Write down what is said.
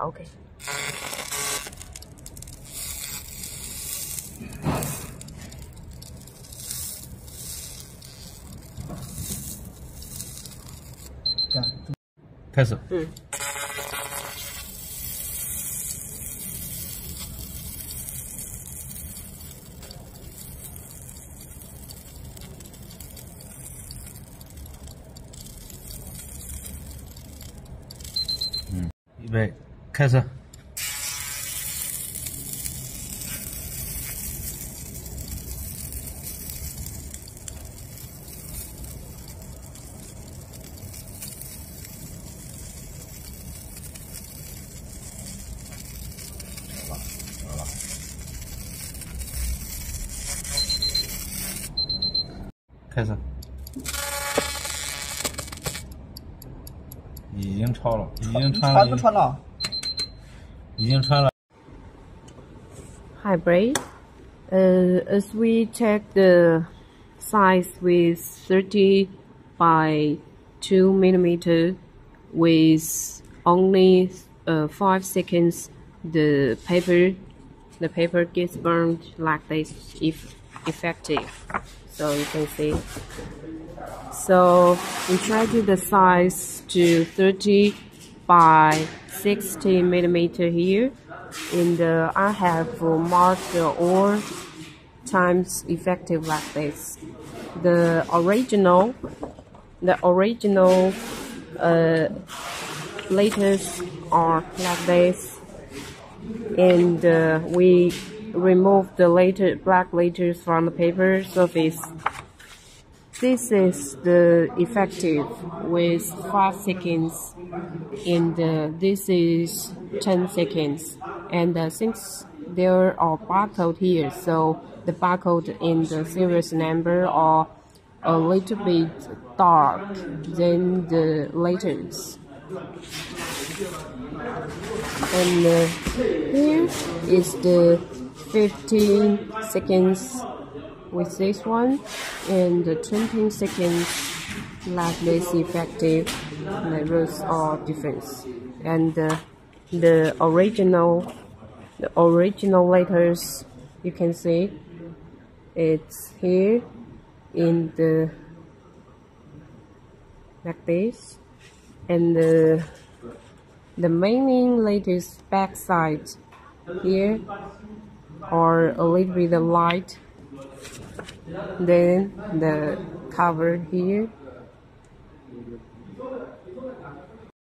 OK。开始。预备，开始。开始。已经超了，已经穿了，已经穿了。Hi, Bray. As we check the size with 30 by 2 millimeter with only 5 seconds, the paper gets burned like this if effective. So you can see. So we try to the size to 30 by 60 millimeter here. And I have marked all times effective like this. The original letters are like this, and we remove the black letters from the paper surface. This is the effective with 5 seconds, and this is 10 seconds. And since there are barcode here, so the barcode in the serious number are a little bit dark than the letters. And here is the 15 seconds with this one, and the 20 seconds like this effective. The rules are different, and the original letters, you can see it's here in the like this, and the meaning letters backside here are a little bit light. Then the cover here